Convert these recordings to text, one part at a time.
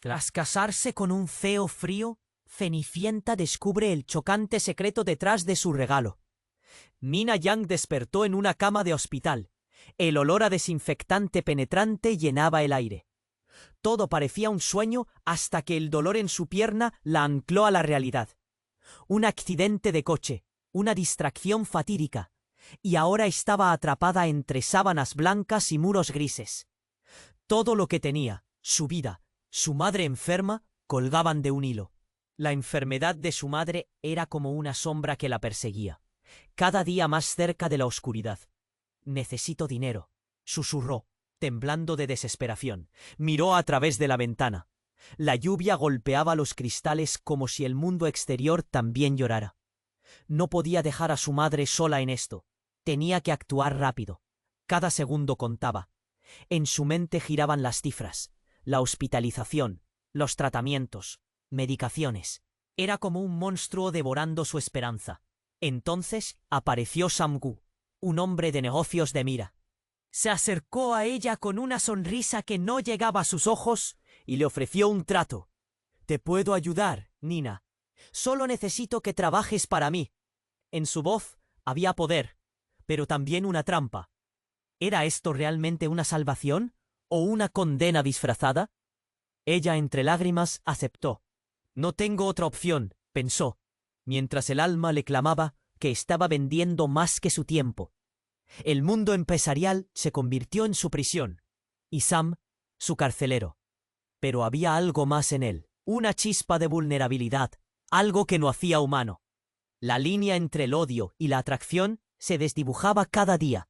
Tras casarse con un feo frío, Cenicienta descubre el chocante secreto detrás de su regalo. Nina Yang despertó en una cama de hospital. El olor a desinfectante penetrante llenaba el aire. Todo parecía un sueño hasta que el dolor en su pierna la ancló a la realidad. Un accidente de coche, una distracción fatídica, y ahora estaba atrapada entre sábanas blancas y muros grises. Todo lo que tenía, su vida, su madre enferma, colgaban de un hilo. La enfermedad de su madre era como una sombra que la perseguía, cada día más cerca de la oscuridad. «Necesito dinero», susurró, temblando de desesperación. Miró a través de la ventana. La lluvia golpeaba los cristales como si el mundo exterior también llorara. No podía dejar a su madre sola en esto. Tenía que actuar rápido. Cada segundo contaba. En su mente giraban las cifras, la hospitalización, los tratamientos, medicaciones. Era como un monstruo devorando su esperanza. Entonces apareció Sam-gu, un hombre de negocios de Mira. Se acercó a ella con una sonrisa que no llegaba a sus ojos y le ofreció un trato. «Te puedo ayudar, Nina. Solo necesito que trabajes para mí». En su voz había poder, pero también una trampa. ¿Era esto realmente una salvación o una condena disfrazada? Ella, entre lágrimas, aceptó. «No tengo otra opción», pensó, mientras el alma le clamaba que estaba vendiendo más que su tiempo. El mundo empresarial se convirtió en su prisión, y Sam, su carcelero. Pero había algo más en él, una chispa de vulnerabilidad, algo que no hacía humano. La línea entre el odio y la atracción se desdibujaba cada día,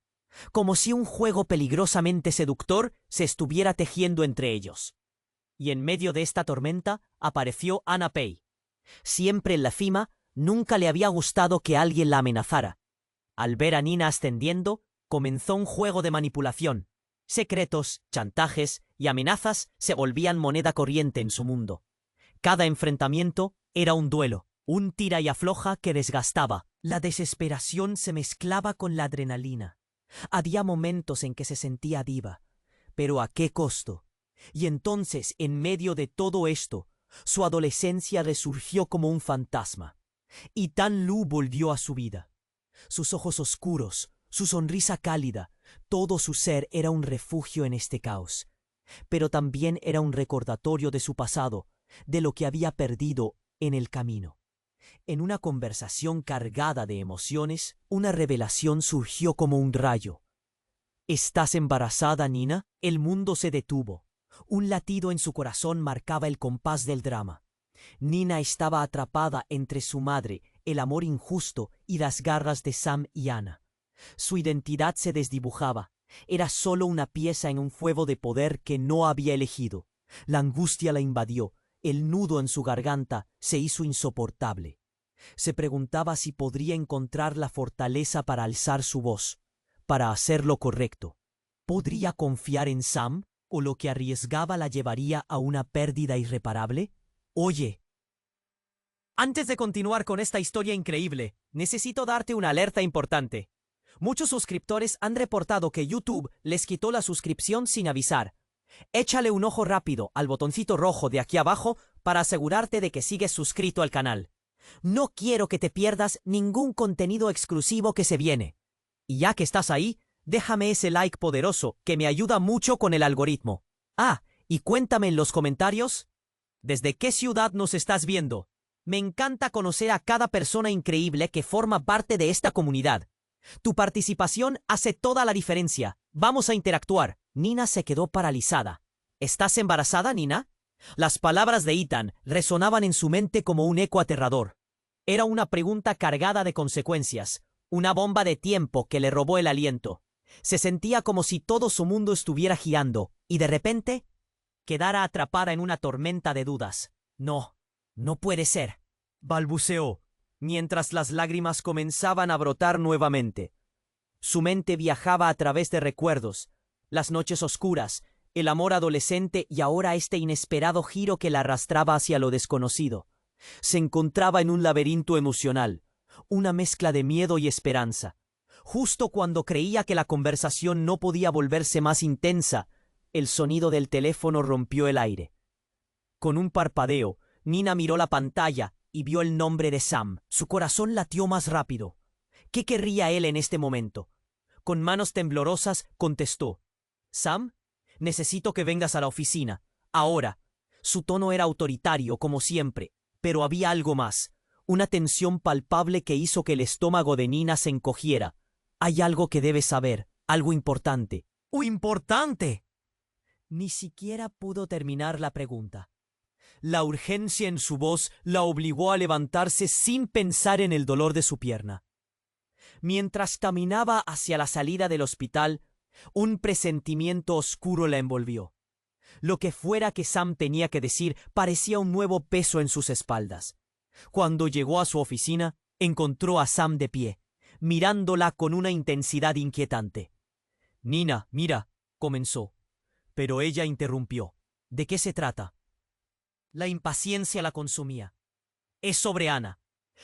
como si un juego peligrosamente seductor se estuviera tejiendo entre ellos. Y en medio de esta tormenta apareció Anna Pei. Siempre en la cima, nunca le había gustado que alguien la amenazara. Al ver a Nina ascendiendo, comenzó un juego de manipulación. Secretos, chantajes y amenazas se volvían moneda corriente en su mundo. Cada enfrentamiento era un duelo, un tira y afloja que desgastaba. La desesperación se mezclaba con la adrenalina. Había momentos en que se sentía diva, pero ¿a qué costo? Y entonces, en medio de todo esto, su adolescencia resurgió como un fantasma. Y Tan Lu volvió a su vida. Sus ojos oscuros, su sonrisa cálida, todo su ser era un refugio en este caos. Pero también era un recordatorio de su pasado, de lo que había perdido en el camino. En una conversación cargada de emociones, una revelación surgió como un rayo. «¿Estás embarazada, Nina?» El mundo se detuvo. Un latido en su corazón marcaba el compás del drama. Nina estaba atrapada entre su madre, el amor injusto y las garras de Sam y Anna. Su identidad se desdibujaba. Era solo una pieza en un juego de poder que no había elegido. La angustia la invadió. El nudo en su garganta se hizo insoportable. Se preguntaba si podría encontrar la fortaleza para alzar su voz, para hacer lo correcto. ¿Podría confiar en Sam o lo que arriesgaba la llevaría a una pérdida irreparable? «Oye, antes de continuar con esta historia increíble, necesito darte una alerta importante. Muchos suscriptores han reportado que YouTube les quitó la suscripción sin avisar. Échale un ojo rápido al botoncito rojo de aquí abajo para asegurarte de que sigues suscrito al canal. No quiero que te pierdas ningún contenido exclusivo que se viene. Y ya que estás ahí, déjame ese like poderoso que me ayuda mucho con el algoritmo. Ah, y cuéntame en los comentarios, ¿desde qué ciudad nos estás viendo? Me encanta conocer a cada persona increíble que forma parte de esta comunidad. Tu participación hace toda la diferencia. Vamos a interactuar». Nina se quedó paralizada. «¿Estás embarazada, Nina?» Las palabras de Ethan resonaban en su mente como un eco aterrador. Era una pregunta cargada de consecuencias, una bomba de tiempo que le robó el aliento. Se sentía como si todo su mundo estuviera girando, y de repente quedara atrapada en una tormenta de dudas. «No, no puede ser», balbuceó, mientras las lágrimas comenzaban a brotar nuevamente. Su mente viajaba a través de recuerdos, las noches oscuras, el amor adolescente y ahora este inesperado giro que la arrastraba hacia lo desconocido. Se encontraba en un laberinto emocional, una mezcla de miedo y esperanza. Justo cuando creía que la conversación no podía volverse más intensa, el sonido del teléfono rompió el aire. Con un parpadeo, Nina miró la pantalla y vio el nombre de Sam. Su corazón latió más rápido. ¿Qué querría él en este momento? Con manos temblorosas contestó: «Sam, necesito que vengas a la oficina. Ahora». Su tono era autoritario, como siempre, pero había algo más. Una tensión palpable que hizo que el estómago de Nina se encogiera. «Hay algo que debes saber, algo importante». «¡Importante!». Ni siquiera pudo terminar la pregunta. La urgencia en su voz la obligó a levantarse sin pensar en el dolor de su pierna. Mientras caminaba hacia la salida del hospital, un presentimiento oscuro la envolvió. Lo que fuera que Sam tenía que decir parecía un nuevo peso en sus espaldas. Cuando llegó a su oficina, encontró a Sam de pie, mirándola con una intensidad inquietante. «Nina, mira», comenzó, pero ella interrumpió. «¿De qué se trata?». La impaciencia la consumía. «Es sobre Ana».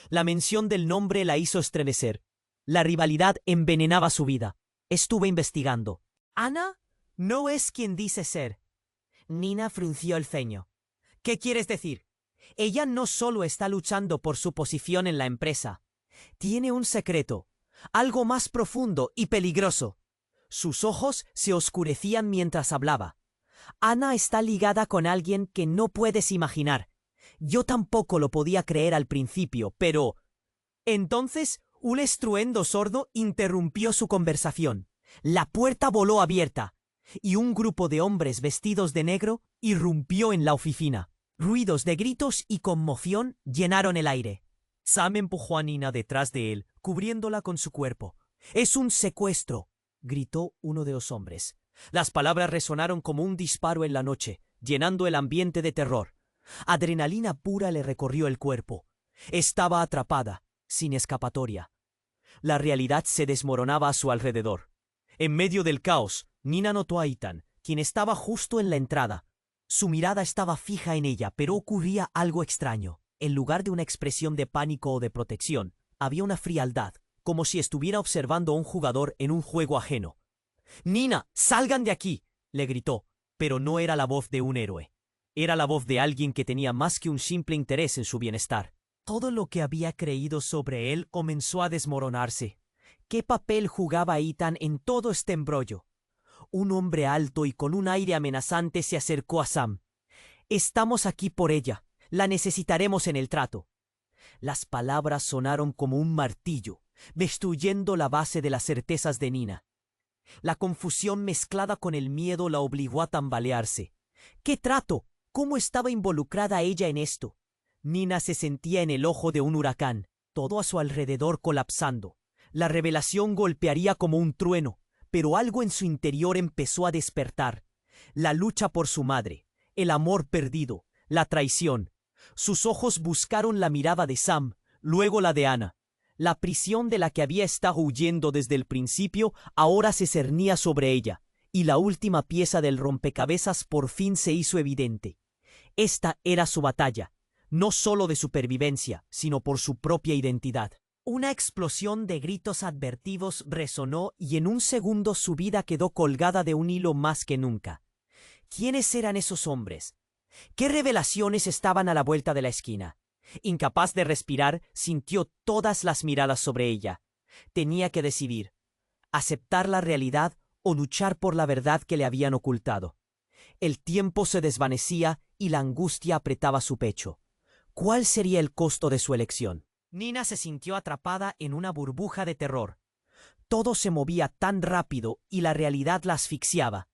La mención del nombre la hizo estremecer. La rivalidad envenenaba su vida. Estuve investigando. «¿Ana? No es quien dice ser». Nina frunció el ceño. «¿Qué quieres decir?». «Ella no solo está luchando por su posición en la empresa. Tiene un secreto, algo más profundo y peligroso». Sus ojos se oscurecían mientras hablaba. «Ana está ligada con alguien que no puedes imaginar. Yo tampoco lo podía creer al principio, pero...». Entonces, un estruendo sordo interrumpió su conversación. La puerta voló abierta, y un grupo de hombres vestidos de negro irrumpió en la oficina. Ruidos de gritos y conmoción llenaron el aire. Sam empujó a Nina detrás de él, cubriéndola con su cuerpo. «¡Es un secuestro!», gritó uno de los hombres. Las palabras resonaron como un disparo en la noche, llenando el ambiente de terror. Adrenalina pura le recorrió el cuerpo. Estaba atrapada, sin escapatoria. La realidad se desmoronaba a su alrededor. En medio del caos, Nina notó a Ethan, quien estaba justo en la entrada. Su mirada estaba fija en ella, pero ocurría algo extraño. En lugar de una expresión de pánico o de protección, había una frialdad, como si estuviera observando a un jugador en un juego ajeno. «¡Nina, salgan de aquí!», le gritó, pero no era la voz de un héroe. Era la voz de alguien que tenía más que un simple interés en su bienestar. Todo lo que había creído sobre él comenzó a desmoronarse. ¿Qué papel jugaba Ethan en todo este embrollo? Un hombre alto y con un aire amenazante se acercó a Sam. «Estamos aquí por ella. La necesitaremos en el trato». Las palabras sonaron como un martillo, destruyendo la base de las certezas de Nina. La confusión mezclada con el miedo la obligó a tambalearse. ¿Qué trato? ¿Cómo estaba involucrada ella en esto? Nina se sentía en el ojo de un huracán, todo a su alrededor colapsando. La revelación golpearía como un trueno, pero algo en su interior empezó a despertar. La lucha por su madre, el amor perdido, la traición. Sus ojos buscaron la mirada de Sam, luego la de Ana. La prisión de la que había estado huyendo desde el principio ahora se cernía sobre ella, y la última pieza del rompecabezas por fin se hizo evidente. Esta era su batalla, no solo de supervivencia, sino por su propia identidad. Una explosión de gritos advertivos resonó y en un segundo su vida quedó colgada de un hilo más que nunca. ¿Quiénes eran esos hombres? ¿Qué revelaciones estaban a la vuelta de la esquina? Incapaz de respirar, sintió todas las miradas sobre ella. Tenía que decidir: aceptar la realidad o luchar por la verdad que le habían ocultado. El tiempo se desvanecía y la angustia apretaba su pecho. ¿Cuál sería el costo de su elección? Nina se sintió atrapada en una burbuja de terror. Todo se movía tan rápido y la realidad la asfixiaba.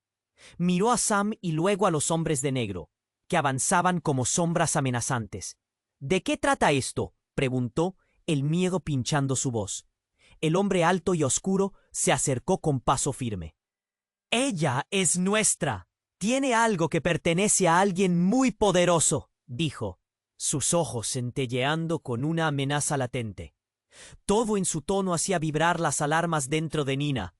Miró a Sam y luego a los hombres de negro, que avanzaban como sombras amenazantes. «¿De qué trata esto?», preguntó, el miedo pinchando su voz. El hombre alto y oscuro se acercó con paso firme. «Ella es nuestra. Tiene algo que pertenece a alguien muy poderoso», dijo, sus ojos centelleando con una amenaza latente. Todo en su tono hacía vibrar las alarmas dentro de Nina.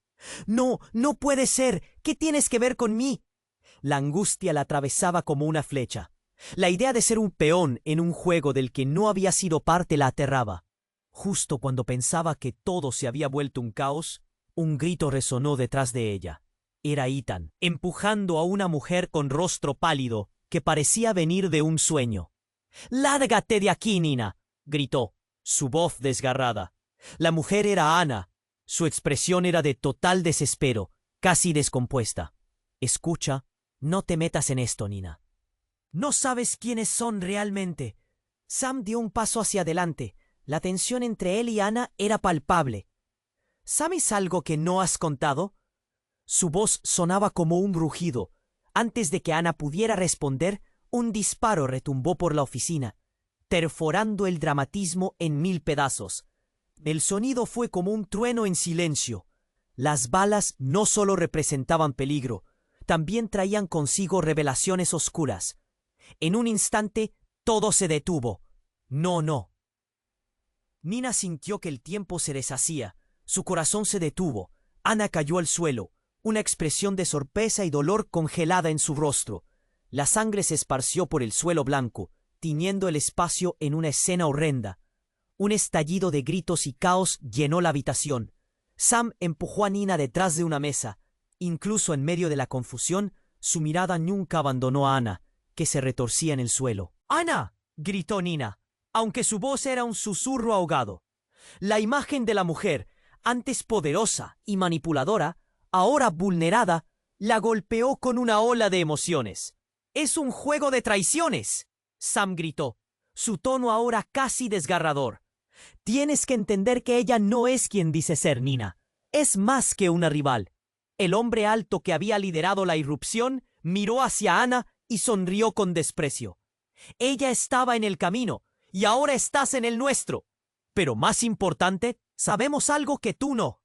«No, no puede ser. ¿Qué tienes que ver con mí?». La angustia la atravesaba como una flecha. La idea de ser un peón en un juego del que no había sido parte la aterraba. Justo cuando pensaba que todo se había vuelto un caos, un grito resonó detrás de ella. Era Ethan, empujando a una mujer con rostro pálido, que parecía venir de un sueño. «¡Lárgate de aquí, Nina!», gritó, su voz desgarrada. La mujer era Ana. Su expresión era de total desespero, casi descompuesta. «Escucha, no te metas en esto, Nina. No sabes quiénes son realmente». Sam dio un paso hacia adelante. La tensión entre él y Ana era palpable. «¿Sabes algo que no has contado?». Su voz sonaba como un rugido. Antes de que Ana pudiera responder, un disparo retumbó por la oficina, perforando el dramatismo en 1000 pedazos. El sonido fue como un trueno en silencio. Las balas no solo representaban peligro, también traían consigo revelaciones oscuras. En un instante, todo se detuvo. No. Nina sintió que el tiempo se deshacía. Su corazón se detuvo. Ana cayó al suelo, una expresión de sorpresa y dolor congelada en su rostro. La sangre se esparció por el suelo blanco, tiñendo el espacio en una escena horrenda. Un estallido de gritos y caos llenó la habitación. Sam empujó a Nina detrás de una mesa. Incluso en medio de la confusión, su mirada nunca abandonó a Ana, que se retorcía en el suelo. «¡Ana!», gritó Nina, aunque su voz era un susurro ahogado. La imagen de la mujer, antes poderosa y manipuladora, ahora vulnerada, la golpeó con una ola de emociones. «¡Es un juego de traiciones!», Sam gritó, su tono ahora casi desgarrador. «Tienes que entender que ella no es quien dice ser, Nina. Es más que una rival». El hombre alto que había liderado la irrupción miró hacia Ana y sonrió con desprecio. «Ella estaba en el camino, y ahora estás en el nuestro. Pero más importante, sabemos algo que tú no».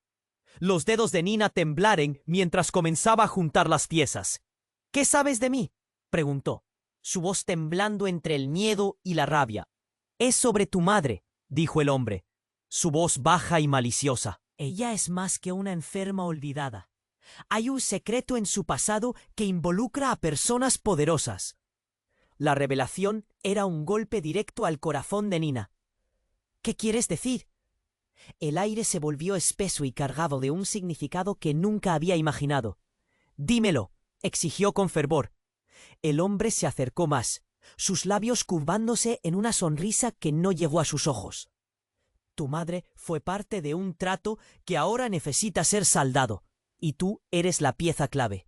Los dedos de Nina temblaron mientras comenzaba a juntar las piezas. «¿Qué sabes de mí?», preguntó, su voz temblando entre el miedo y la rabia. «Es sobre tu madre», dijo el hombre, su voz baja y maliciosa. «Ella es más que una enferma olvidada. Hay un secreto en su pasado que involucra a personas poderosas». La revelación era un golpe directo al corazón de Nina. «¿Qué quieres decir?». El aire se volvió espeso y cargado de un significado que nunca había imaginado. «Dímelo», exigió con fervor. El hombre se acercó más, sus labios curvándose en una sonrisa que no llegó a sus ojos. «Tu madre fue parte de un trato que ahora necesita ser saldado, y tú eres la pieza clave».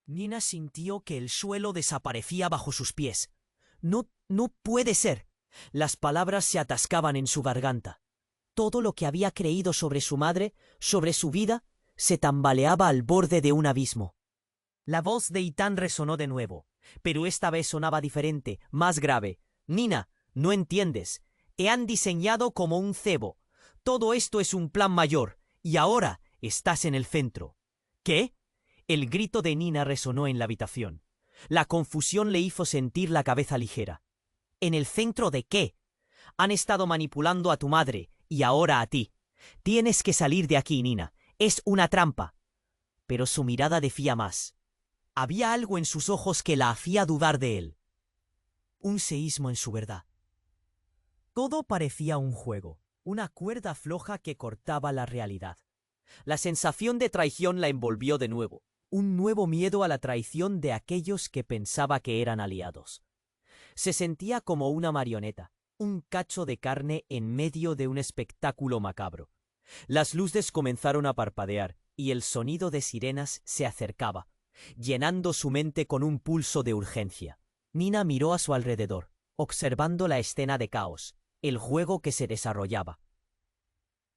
Nina sintió que el suelo desaparecía bajo sus pies. No puede ser». Las palabras se atascaban en su garganta. Todo lo que había creído sobre su madre, sobre su vida, se tambaleaba al borde de un abismo. La voz de Ethan resonó de nuevo, pero esta vez sonaba diferente, más grave. «Nina, no entiendes. Te han diseñado como un cebo. Todo esto es un plan mayor, y ahora estás en el centro». «¿Qué?». El grito de Nina resonó en la habitación. La confusión le hizo sentir la cabeza ligera. «¿En el centro de qué?». «Han estado manipulando a tu madre, y ahora a ti. Tienes que salir de aquí, Nina. Es una trampa». Pero su mirada decía más. Había algo en sus ojos que la hacía dudar de él. Un seísmo en su verdad. Todo parecía un juego, una cuerda floja que cortaba la realidad. La sensación de traición la envolvió de nuevo, un nuevo miedo a la traición de aquellos que pensaba que eran aliados. Se sentía como una marioneta, un cacho de carne en medio de un espectáculo macabro. Las luces comenzaron a parpadear y el sonido de sirenas se acercaba, llenando su mente con un pulso de urgencia. Nina miró a su alrededor, observando la escena de caos, el juego que se desarrollaba.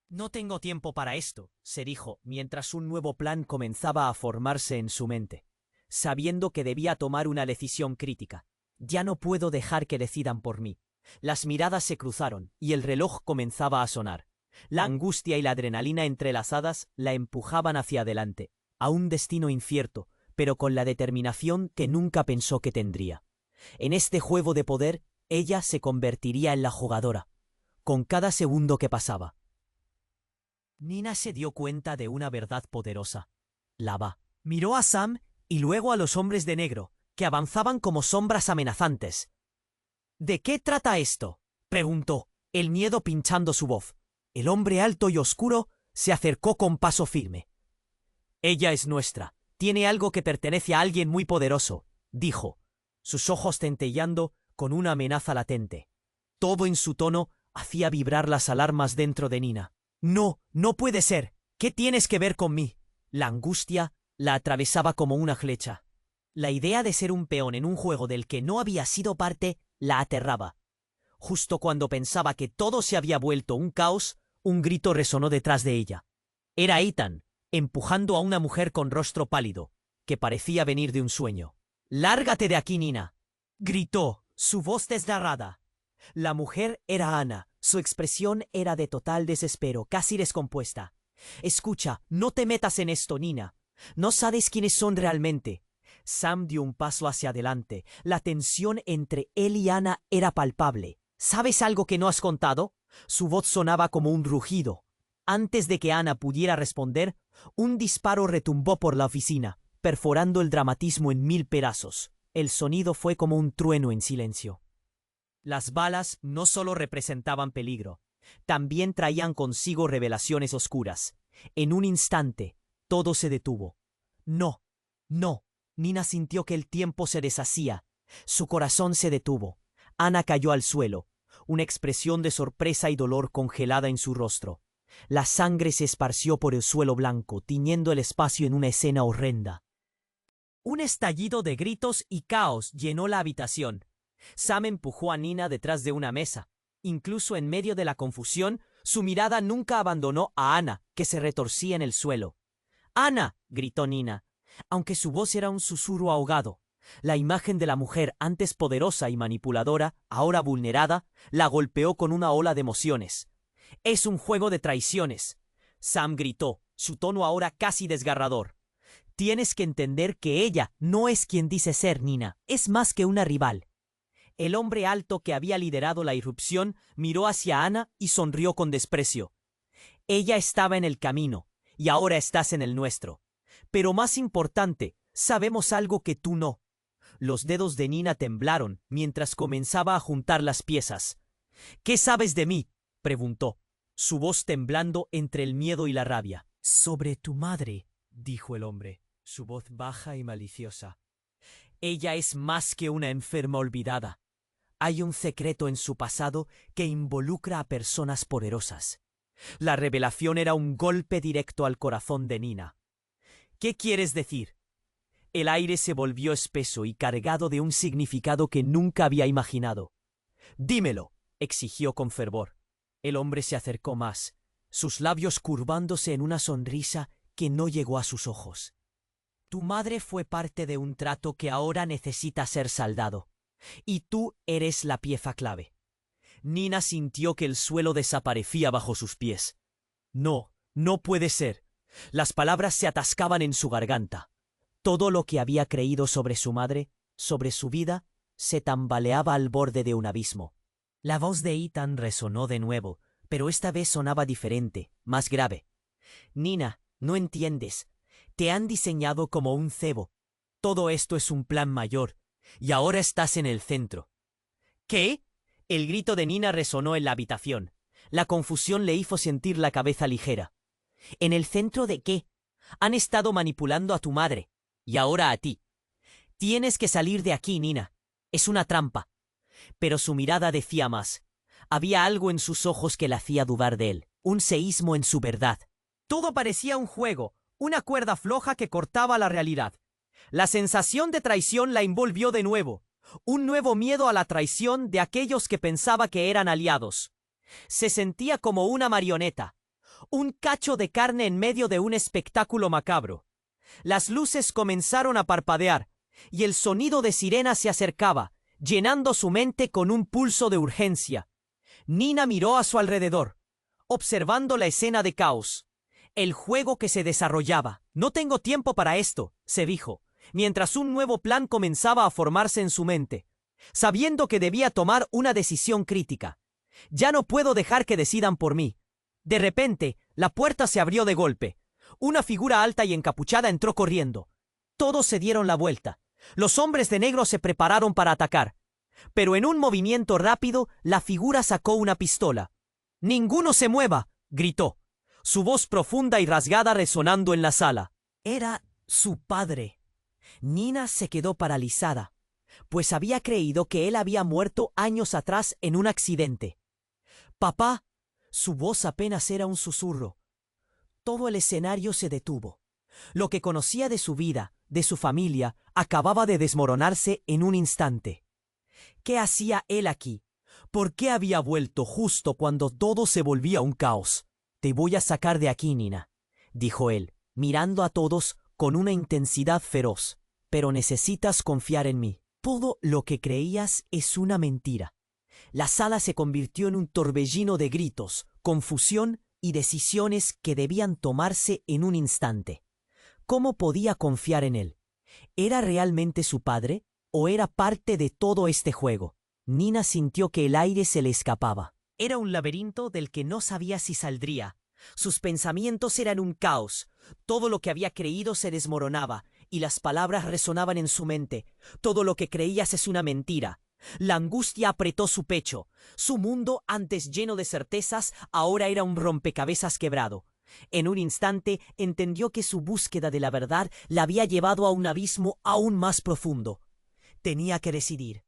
«No tengo tiempo para esto», se dijo, mientras un nuevo plan comenzaba a formarse en su mente, sabiendo que debía tomar una decisión crítica. «Ya no puedo dejar que decidan por mí». Las miradas se cruzaron y el reloj comenzaba a sonar. La angustia y la adrenalina entrelazadas la empujaban hacia adelante, a un destino incierto, pero con la determinación que nunca pensó que tendría. En este juego de poder, ella se convertiría en la jugadora, con cada segundo que pasaba. Nina se dio cuenta de una verdad poderosa. Lava. Miró a Sam y luego a los hombres de negro, que avanzaban como sombras amenazantes. «¿De qué trata esto?», preguntó, el miedo pinchando su voz. El hombre alto y oscuro se acercó con paso firme. «Ella es nuestra. Tiene algo que pertenece a alguien muy poderoso», dijo. sus ojos centelleando con una amenaza latente. Todo en su tono hacía vibrar las alarmas dentro de Nina. «No, no puede ser. ¿Qué tienes que ver con mí?» La angustia la atravesaba como una flecha. La idea de ser un peón en un juego del que no había sido parte la aterraba. Justo cuando pensaba que todo se había vuelto un caos, un grito resonó detrás de ella. Era Ethan, empujando a una mujer con rostro pálido, que parecía venir de un sueño. «¡Lárgate de aquí, Nina!», gritó, su voz desgarrada. La mujer era Anna. Su expresión era de total desespero, casi descompuesta. «Escucha, no te metas en esto, Nina. No sabes quiénes son realmente». Sam dio un paso hacia adelante. La tensión entre él y Anna era palpable. «¿Sabes algo que no has contado?». Su voz sonaba como un rugido. Antes de que Anna pudiera responder, un disparo retumbó por la oficina, perforando el dramatismo en 1000 pedazos. El sonido fue como un trueno en silencio. Las balas no solo representaban peligro, también traían consigo revelaciones oscuras. En un instante, todo se detuvo. «No, no». Nina sintió que el tiempo se deshacía. Su corazón se detuvo. Anna cayó al suelo, una expresión de sorpresa y dolor congelada en su rostro. La sangre se esparció por el suelo blanco, tiñendo el espacio en una escena horrenda. Un estallido de gritos y caos llenó la habitación. Sam empujó a Nina detrás de una mesa. Incluso en medio de la confusión, su mirada nunca abandonó a Anna, que se retorcía en el suelo. «¡Anna!», gritó Nina, aunque su voz era un susurro ahogado. La imagen de la mujer, antes poderosa y manipuladora, ahora vulnerada, la golpeó con una ola de emociones. «Es un juego de traiciones», Sam gritó, su tono ahora casi desgarrador. «Tienes que entender que ella no es quien dice ser, Nina. Es más que una rival». El hombre alto que había liderado la irrupción miró hacia Anna y sonrió con desprecio. «Ella estaba en el camino, y ahora estás en el nuestro. Pero más importante, sabemos algo que tú no». Los dedos de Nina temblaron mientras comenzaba a juntar las piezas. «¿Qué sabes de mí?», preguntó, su voz temblando entre el miedo y la rabia. «Sobre tu madre», dijo el hombre, su voz baja y maliciosa. «Ella es más que una enferma olvidada. Hay un secreto en su pasado que involucra a personas poderosas». La revelación era un golpe directo al corazón de Nina. «¿Qué quieres decir?». El aire se volvió espeso y cargado de un significado que nunca había imaginado. «Dímelo», exigió con fervor. El hombre se acercó más, sus labios curvándose en una sonrisa que no llegó a sus ojos. «Tu madre fue parte de un trato que ahora necesita ser saldado, y tú eres la pieza clave». Nina sintió que el suelo desaparecía bajo sus pies. «No, no puede ser». Las palabras se atascaban en su garganta. Todo lo que había creído sobre su madre, sobre su vida, se tambaleaba al borde de un abismo. La voz de Ethan resonó de nuevo, pero esta vez sonaba diferente, más grave. «Nina, no entiendes. Te han diseñado como un cebo. Todo esto es un plan mayor, y ahora estás en el centro». «¿Qué?». El grito de Nina resonó en la habitación. La confusión le hizo sentir la cabeza ligera. «¿En el centro de qué? Han estado manipulando a tu madre, y ahora a ti. Tienes que salir de aquí, Nina. Es una trampa». Pero su mirada decía más. Había algo en sus ojos que la hacía dudar de él, un seísmo en su verdad. Todo parecía un juego, una cuerda floja que cortaba la realidad. La sensación de traición la envolvió de nuevo, un nuevo miedo a la traición de aquellos que pensaba que eran aliados. Se sentía como una marioneta, un cacho de carne en medio de un espectáculo macabro. Las luces comenzaron a parpadear, y el sonido de sirena se acercaba, llenando su mente con un pulso de urgencia. Nina miró a su alrededor, observando la escena de caos, el juego que se desarrollaba. «No tengo tiempo para esto», se dijo, mientras un nuevo plan comenzaba a formarse en su mente, sabiendo que debía tomar una decisión crítica. «Ya no puedo dejar que decidan por mí». De repente, la puerta se abrió de golpe. Una figura alta y encapuchada entró corriendo. Todos se dieron la vuelta. Los hombres de negro se prepararon para atacar. Pero en un movimiento rápido, la figura sacó una pistola. «¡Ninguno se mueva!», gritó, su voz profunda y rasgada resonando en la sala. Era su padre. Nina se quedó paralizada. pues había creído que él había muerto años atrás en un accidente. «Papá», su voz apenas era un susurro. Todo el escenario se detuvo. Lo que conocía de su vida, de su familia, acababa de desmoronarse en un instante. ¿Qué hacía él aquí? ¿Por qué había vuelto justo cuando todo se volvía un caos? «Te voy a sacar de aquí, Nina», dijo él, mirando a todos con una intensidad feroz. «Pero necesitas confiar en mí. Todo lo que creías es una mentira». La sala se convirtió en un torbellino de gritos, confusión y decisiones que debían tomarse en un instante. ¿Cómo podía confiar en él? ¿Era realmente su padre o era parte de todo este juego? Nina sintió que el aire se le escapaba. Era un laberinto del que no sabía si saldría. Sus pensamientos eran un caos. Todo lo que había creído se desmoronaba y las palabras resonaban en su mente. Todo lo que creías es una mentira. La angustia apretó su pecho. Su mundo, antes lleno de certezas, ahora era un rompecabezas quebrado. En un instante entendió que su búsqueda de la verdad la había llevado a un abismo aún más profundo. Tenía que decidir: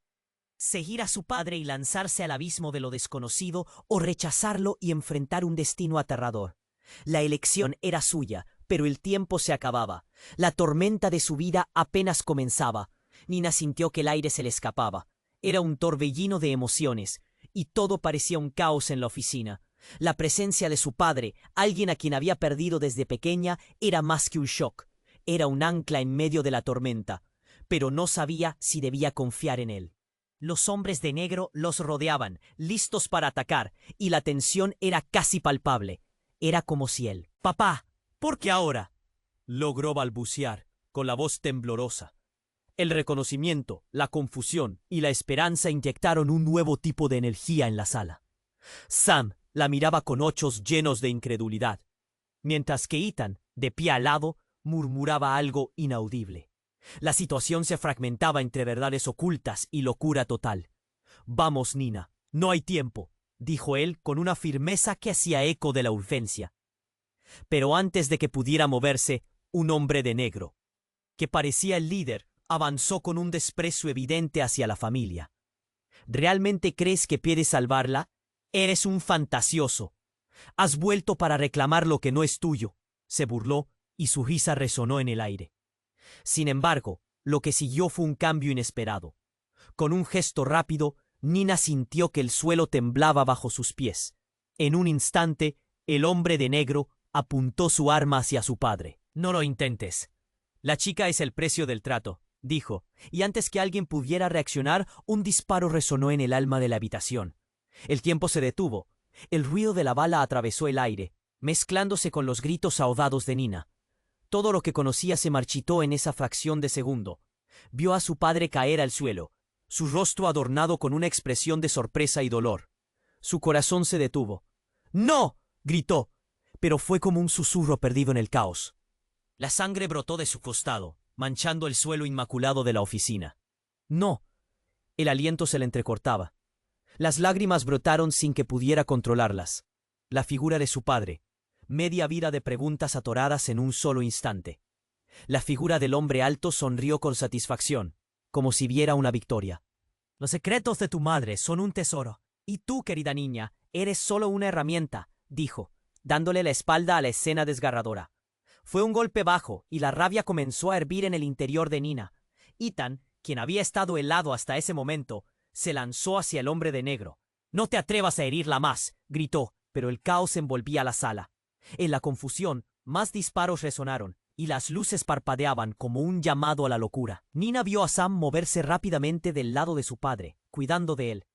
seguir a su padre y lanzarse al abismo de lo desconocido, o rechazarlo y enfrentar un destino aterrador. La elección era suya, pero el tiempo se acababa. La tormenta de su vida apenas comenzaba. Nina sintió que el aire se le escapaba. Era un torbellino de emociones, y todo parecía un caos en la oficina. La presencia de su padre, alguien a quien había perdido desde pequeña, era más que un shock. Era un ancla en medio de la tormenta, pero no sabía si debía confiar en él. Los hombres de negro los rodeaban, listos para atacar, y la tensión era casi palpable. Era como si él... «Papá, ¿por qué ahora?», logró balbucear, con la voz temblorosa. El reconocimiento, la confusión y la esperanza inyectaron un nuevo tipo de energía en la sala. Sam la miraba con ojos llenos de incredulidad, mientras que Ethan, de pie al lado, murmuraba algo inaudible. La situación se fragmentaba entre verdades ocultas y locura total. «Vamos, Nina, no hay tiempo», dijo él con una firmeza que hacía eco de la urgencia. Pero antes de que pudiera moverse, un hombre de negro, que parecía el líder, avanzó con un desprecio evidente hacia la familia. «¿Realmente crees que puedes salvarla? Eres un fantasioso. Has vuelto para reclamar lo que no es tuyo», se burló, y su risa resonó en el aire. Sin embargo, lo que siguió fue un cambio inesperado. Con un gesto rápido, Nina sintió que el suelo temblaba bajo sus pies. En un instante, el hombre de negro apuntó su arma hacia su padre. «No lo intentes. La chica es el precio del trato», dijo, y antes que alguien pudiera reaccionar, un disparo resonó en el alma de la habitación. El tiempo se detuvo. El ruido de la bala atravesó el aire, mezclándose con los gritos ahogados de Nina. Todo lo que conocía se marchitó en esa fracción de segundo. Vio a su padre caer al suelo, su rostro adornado con una expresión de sorpresa y dolor. Su corazón se detuvo. «¡No!», gritó, pero fue como un susurro perdido en el caos. La sangre brotó de su costado, manchando el suelo inmaculado de la oficina. «No». El aliento se le entrecortaba. Las lágrimas brotaron sin que pudiera controlarlas. La figura de su padre. Media vida de preguntas atoradas en un solo instante. La figura del hombre alto sonrió con satisfacción, como si viera una victoria. «Los secretos de tu madre son un tesoro, y tú, querida niña, eres solo una herramienta», dijo, dándole la espalda a la escena desgarradora. Fue un golpe bajo, y la rabia comenzó a hervir en el interior de Nina. Ethan, quien había estado helado hasta ese momento, se lanzó hacia el hombre de negro. «No te atrevas a herirla más», gritó, pero el caos envolvía la sala. En la confusión, más disparos resonaron, y las luces parpadeaban como un llamado a la locura. Nina vio a Sam moverse rápidamente del lado de su padre, cuidando de él.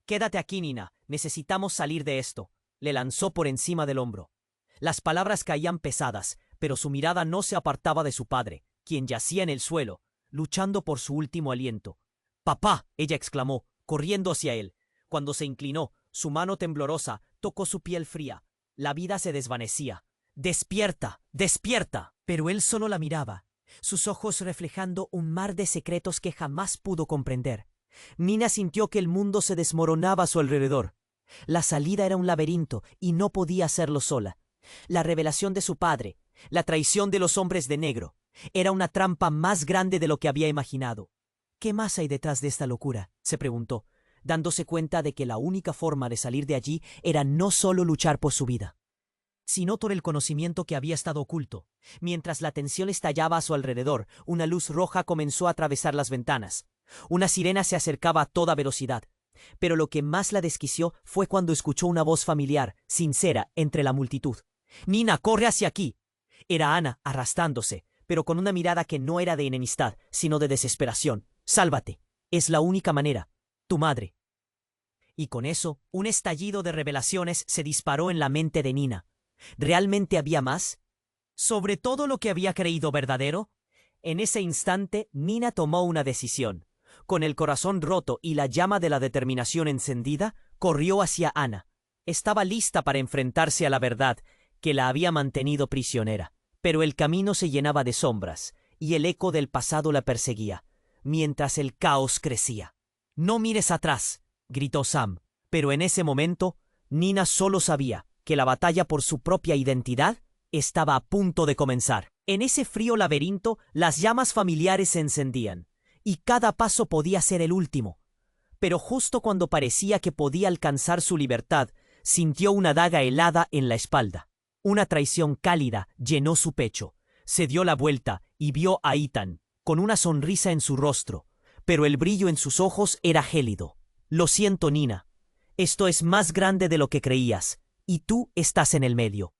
«Quédate aquí, Nina, necesitamos salir de esto», le lanzó por encima del hombro. Las palabras caían pesadas, pero su mirada no se apartaba de su padre, quien yacía en el suelo, luchando por su último aliento. «¡Papá!», ella exclamó, corriendo hacia él. Cuando se inclinó, su mano temblorosa tocó su piel fría. La vida se desvanecía. «¡Despierta! ¡Despierta!». Pero él solo la miraba, sus ojos reflejando un mar de secretos que jamás pudo comprender. Nina sintió que el mundo se desmoronaba a su alrededor. La salida era un laberinto y no podía hacerlo sola. La revelación de su padre, la traición de los hombres de negro, era una trampa más grande de lo que había imaginado. ¿Qué más hay detrás de esta locura?, se preguntó, dándose cuenta de que la única forma de salir de allí era no solo luchar por su vida, sino por el conocimiento que había estado oculto. Mientras la tensión estallaba a su alrededor, una luz roja comenzó a atravesar las ventanas. Una sirena se acercaba a toda velocidad. Pero lo que más la desquició fue cuando escuchó una voz familiar, sincera, entre la multitud. «Nina, corre hacia aquí». Era Ana, arrastrándose, pero con una mirada que no era de enemistad, sino de desesperación. «Sálvate. Es la única manera. Tu madre». Y con eso, un estallido de revelaciones se disparó en la mente de Nina. ¿Realmente había más? ¿Sobre todo lo que había creído verdadero? En ese instante, Nina tomó una decisión. Con el corazón roto y la llama de la determinación encendida, corrió hacia Ana. Estaba lista para enfrentarse a la verdad que la había mantenido prisionera. Pero el camino se llenaba de sombras, y el eco del pasado la perseguía, mientras el caos crecía. «No mires atrás», gritó Sam. Pero en ese momento, Nina solo sabía que la batalla por su propia identidad estaba a punto de comenzar. En ese frío laberinto, las llamas familiares se encendían, y cada paso podía ser el último. Pero justo cuando parecía que podía alcanzar su libertad, sintió una daga helada en la espalda. Una traición cálida llenó su pecho. Se dio la vuelta y vio a Ethan, con una sonrisa en su rostro, pero el brillo en sus ojos era gélido. «Lo siento, Nina. Esto es más grande de lo que creías, y tú estás en el medio».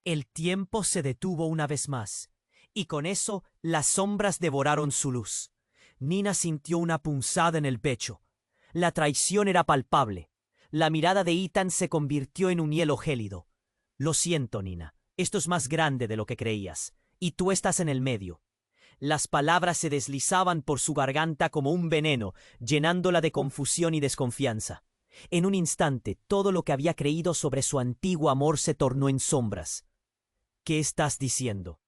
El tiempo se detuvo una vez más, y con eso las sombras devoraron su luz. Nina sintió una punzada en el pecho. La traición era palpable. La mirada de Ethan se convirtió en un hielo gélido. «Lo siento, Nina. Esto es más grande de lo que creías, y tú estás en el medio». Las palabras se deslizaban por su garganta como un veneno, llenándola de confusión y desconfianza. En un instante, todo lo que había creído sobre su antiguo amor se tornó en sombras. «¿Qué estás diciendo?».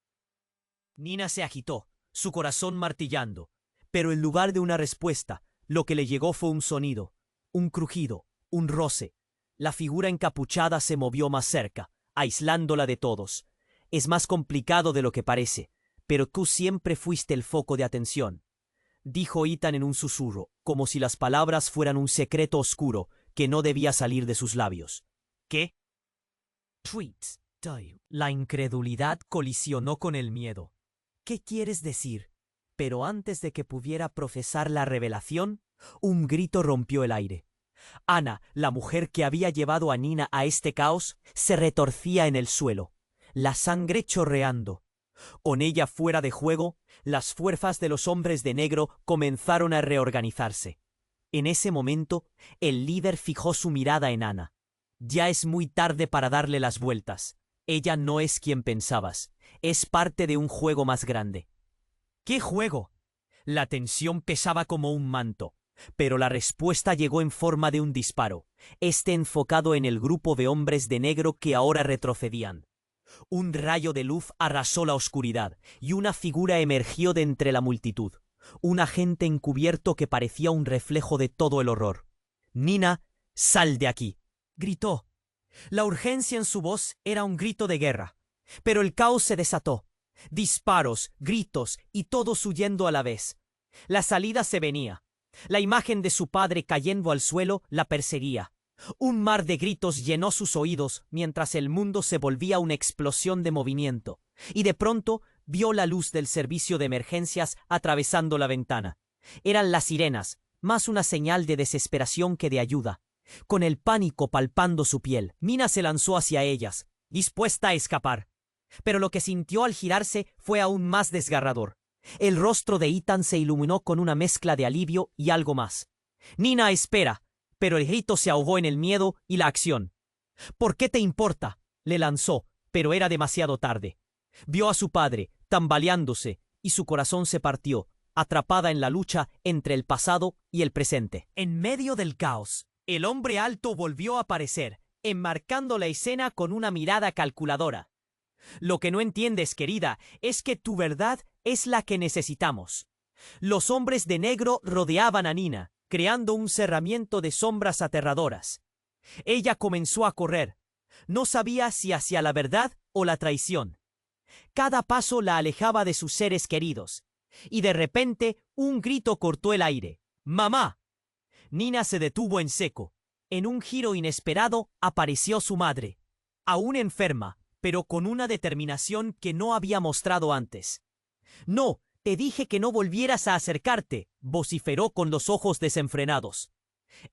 Nina se agitó, su corazón martillando, pero en lugar de una respuesta, lo que le llegó fue un sonido, un crujido, un roce. La figura encapuchada se movió más cerca, aislándola de todos. «Es más complicado de lo que parece, pero tú siempre fuiste el foco de atención», dijo Ethan en un susurro, como si las palabras fueran un secreto oscuro que no debía salir de sus labios. «¿Qué?». La incredulidad colisionó con el miedo. «¿Qué quieres decir?». Pero antes de que pudiera profesar la revelación, un grito rompió el aire. Ana, la mujer que había llevado a Nina a este caos, se retorcía en el suelo, la sangre chorreando. Con ella fuera de juego, las fuerzas de los hombres de negro comenzaron a reorganizarse. En ese momento, el líder fijó su mirada en Ana. «Ya es muy tarde para darle las vueltas. Ella no es quien pensabas. Es parte de un juego más grande». «¿Qué juego?». La tensión pesaba como un manto, pero la respuesta llegó en forma de un disparo, enfocado en el grupo de hombres de negro que ahora retrocedían. Un rayo de luz arrasó la oscuridad, y una figura emergió de entre la multitud, un agente encubierto que parecía un reflejo de todo el horror. «Nina, sal de aquí», gritó. La urgencia en su voz era un grito de guerra, pero el caos se desató. Disparos, gritos y todos huyendo a la vez. La salida se venía. La imagen de su padre cayendo al suelo la perseguía. Un mar de gritos llenó sus oídos mientras el mundo se volvía una explosión de movimiento, y de pronto vio la luz del servicio de emergencias atravesando la ventana. Eran las sirenas, más una señal de desesperación que de ayuda. Con el pánico palpando su piel, Nina se lanzó hacia ellas, dispuesta a escapar. Pero lo que sintió al girarse fue aún más desgarrador. El rostro de Ethan se iluminó con una mezcla de alivio y algo más. «Nina, espera», pero el grito se ahogó en el miedo y la acción. «¿Por qué te importa?», le lanzó, pero era demasiado tarde. Vio a su padre, tambaleándose, y su corazón se partió, atrapada en la lucha entre el pasado y el presente. En medio del caos, el hombre alto volvió a aparecer, enmarcando la escena con una mirada calculadora. «Lo que no entiendes, querida, es que tu verdad es la que necesitamos». Los hombres de negro rodeaban a Nina, creando un cerramiento de sombras aterradoras. Ella comenzó a correr. No sabía si hacia la verdad o la traición. Cada paso la alejaba de sus seres queridos, Y de repente, un grito cortó el aire. ¡Mamá! Nina se detuvo en seco. En un giro inesperado, apareció su madre. Aún enferma, pero con una determinación que no había mostrado antes. «No, te dije que no volvieras a acercarte», vociferó con los ojos desenfrenados.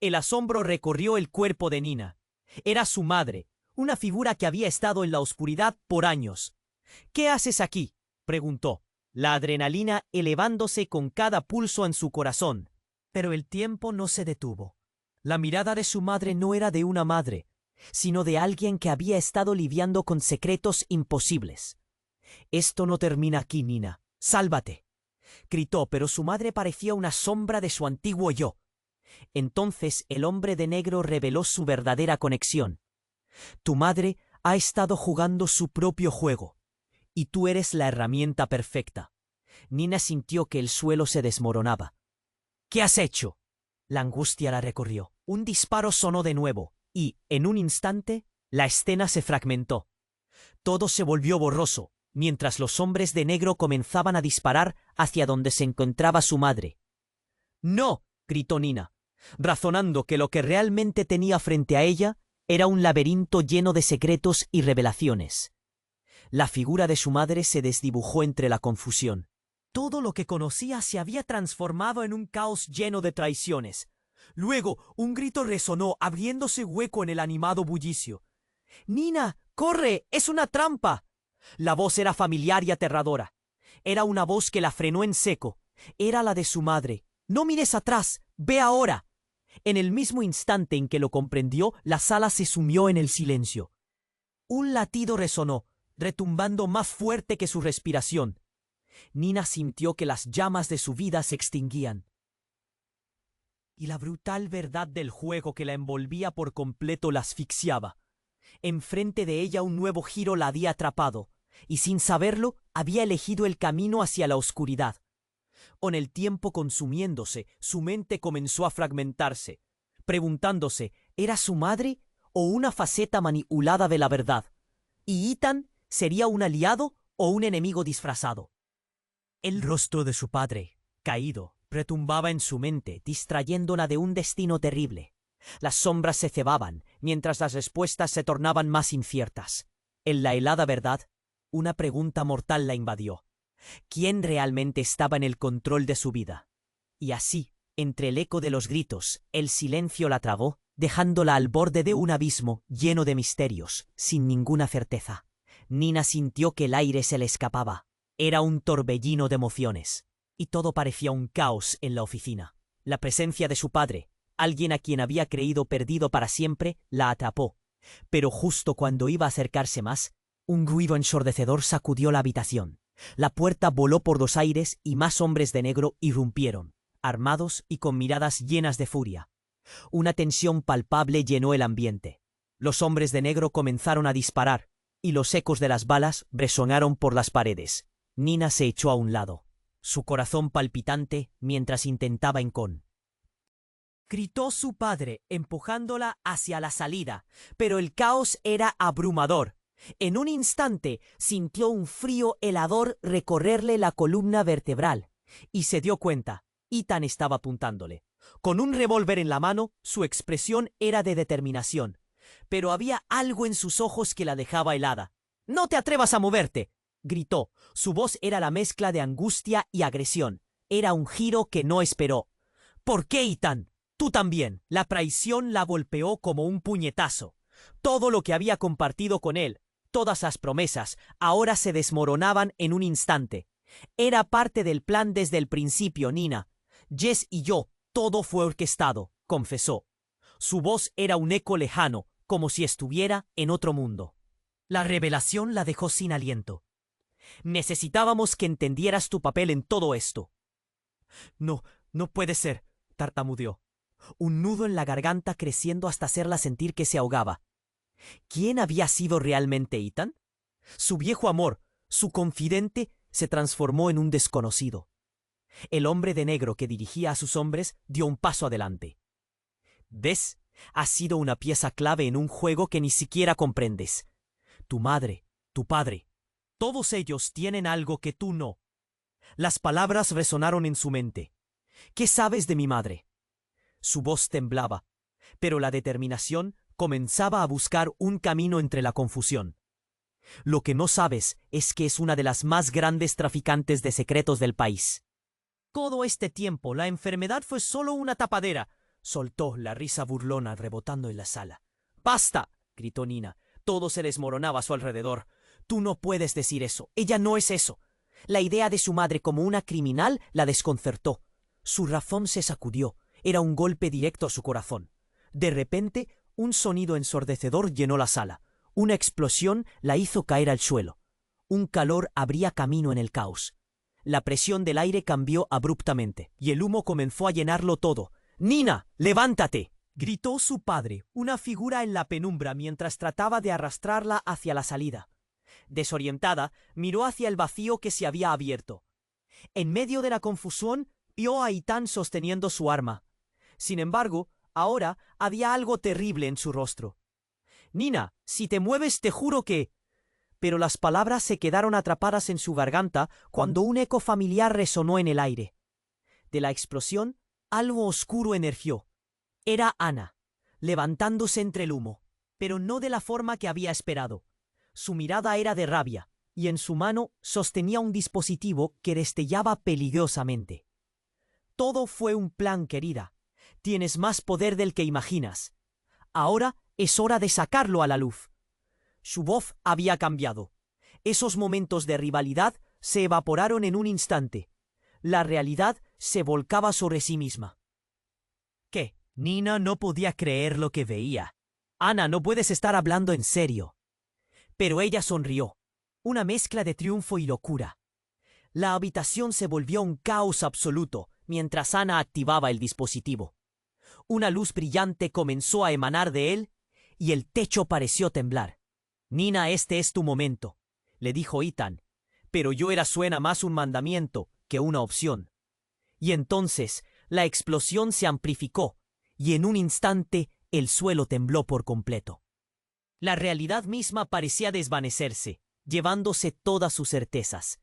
El asombro recorrió el cuerpo de Nina. Era su madre, una figura que había estado en la oscuridad por años. «¿Qué haces aquí?», preguntó, la adrenalina elevándose con cada pulso en su corazón. Pero el tiempo no se detuvo. La mirada de su madre no era de una madre, sino de alguien que había estado lidiando con secretos imposibles. «Esto no termina aquí, Nina. ¡Sálvate!», gritó, pero su madre parecía una sombra de su antiguo yo. Entonces el hombre de negro reveló su verdadera conexión. «Tu madre ha estado jugando su propio juego, y tú eres la herramienta perfecta». Nina sintió que el suelo se desmoronaba. «¿Qué has hecho?». La angustia la recorrió. Un disparo sonó de nuevo, y, en un instante, la escena se fragmentó. Todo se volvió borroso, mientras los hombres de negro comenzaban a disparar hacia donde se encontraba su madre. «¡No!», gritó Nina, razonando que lo que realmente tenía frente a ella era un laberinto lleno de secretos y revelaciones. La figura de su madre se desdibujó entre la confusión. Todo lo que conocía se había transformado en un caos lleno de traiciones. Luego, un grito resonó, abriéndose hueco en el animado bullicio. «¡Nina, corre! ¡Es una trampa!». La voz era familiar y aterradora. Era una voz que la frenó en seco. Era la de su madre. «No mires atrás, ve ahora». En el mismo instante en que lo comprendió, la sala se sumió en el silencio. Un latido resonó, retumbando más fuerte que su respiración. Nina sintió que las llamas de su vida se extinguían. Y la brutal verdad del juego que la envolvía por completo la asfixiaba. Enfrente de ella un nuevo giro la había atrapado, y sin saberlo había elegido el camino hacia la oscuridad. Con el tiempo consumiéndose, su mente comenzó a fragmentarse, preguntándose, ¿era su madre o una faceta manipulada de la verdad? ¿Y Ethan sería un aliado o un enemigo disfrazado? El rostro de su padre, caído, retumbaba en su mente, distrayéndola de un destino terrible. Las sombras se cebaban, mientras las respuestas se tornaban más inciertas. En la helada verdad, una pregunta mortal la invadió. ¿Quién realmente estaba en el control de su vida? Y así, entre el eco de los gritos, el silencio la tragó, dejándola al borde de un abismo lleno de misterios, sin ninguna certeza. Nina sintió que el aire se le escapaba. Era un torbellino de emociones, y todo parecía un caos en la oficina. La presencia de su padre, alguien a quien había creído perdido para siempre, la atrapó. Pero justo cuando iba a acercarse más, un ruido ensordecedor sacudió la habitación. La puerta voló por los aires y más hombres de negro irrumpieron, armados y con miradas llenas de furia. Una tensión palpable llenó el ambiente. Los hombres de negro comenzaron a disparar, y los ecos de las balas resonaron por las paredes. Nina se echó a un lado, su corazón palpitante mientras intentaba gritó su padre, empujándola hacia la salida, pero el caos era abrumador. En un instante sintió un frío helador recorrerle la columna vertebral, y se dio cuenta, Ethan estaba apuntándole. Con un revólver en la mano, su expresión era de determinación, pero había algo en sus ojos que la dejaba helada. «¡No te atrevas a moverte!», gritó. Su voz era la mezcla de angustia y agresión. Era un giro que no esperó. «¿Por qué, Ethan? Tú también». La traición la golpeó como un puñetazo. Todo lo que había compartido con él, todas las promesas, ahora se desmoronaban en un instante. Era parte del plan desde el principio, Nina. Jess y yo, todo fue orquestado, confesó. Su voz era un eco lejano, como si estuviera en otro mundo. La revelación la dejó sin aliento. «Necesitábamos que entendieras tu papel en todo esto». «No, no puede ser», tartamudeó, un nudo en la garganta creciendo hasta hacerla sentir que se ahogaba. ¿Quién había sido realmente Ethan? Su viejo amor, su confidente, se transformó en un desconocido. El hombre de negro que dirigía a sus hombres dio un paso adelante. «¿Ves? Has sido una pieza clave en un juego que ni siquiera comprendes. Tu madre, tu padre, todos ellos tienen algo que tú no». Las palabras resonaron en su mente. ¿Qué sabes de mi madre? Su voz temblaba, pero la determinación comenzaba a buscar un camino entre la confusión. Lo que no sabes es que es una de las más grandes traficantes de secretos del país. Todo este tiempo la enfermedad fue solo una tapadera, soltó la risa burlona rebotando en la sala. ¡Basta!, gritó Nina. Todo se desmoronaba a su alrededor. Tú no puedes decir eso. Ella no es eso. La idea de su madre como una criminal la desconcertó. Su razón se sacudió. Era un golpe directo a su corazón. De repente, un sonido ensordecedor llenó la sala. Una explosión la hizo caer al suelo. Un calor abría camino en el caos. La presión del aire cambió abruptamente, y el humo comenzó a llenarlo todo. ¡Nina, levántate!, gritó su padre, una figura en la penumbra mientras trataba de arrastrarla hacia la salida. Desorientada, miró hacia el vacío que se había abierto. En medio de la confusión, vio a Ethan sosteniendo su arma. Sin embargo, ahora había algo terrible en su rostro. «Nina, si te mueves te juro que...» Pero las palabras se quedaron atrapadas en su garganta cuando un eco familiar resonó en el aire. De la explosión, algo oscuro emergió. Era Ana, levantándose entre el humo, pero no de la forma que había esperado. Su mirada era de rabia, y en su mano sostenía un dispositivo que destellaba peligrosamente. «Todo fue un plan, querida. Tienes más poder del que imaginas. Ahora es hora de sacarlo a la luz». Su voz había cambiado. Esos momentos de rivalidad se evaporaron en un instante. La realidad se volcaba sobre sí misma. ¿Qué? Nina no podía creer lo que veía. «Ana, no puedes estar hablando en serio». Pero ella sonrió. Una mezcla de triunfo y locura. La habitación se volvió un caos absoluto mientras Ana activaba el dispositivo. Una luz brillante comenzó a emanar de él y el techo pareció temblar. «Nina, este es tu momento», le dijo Ethan, pero suena más un mandamiento que una opción. Y entonces la explosión se amplificó y en un instante el suelo tembló por completo. La realidad misma parecía desvanecerse, llevándose todas sus certezas.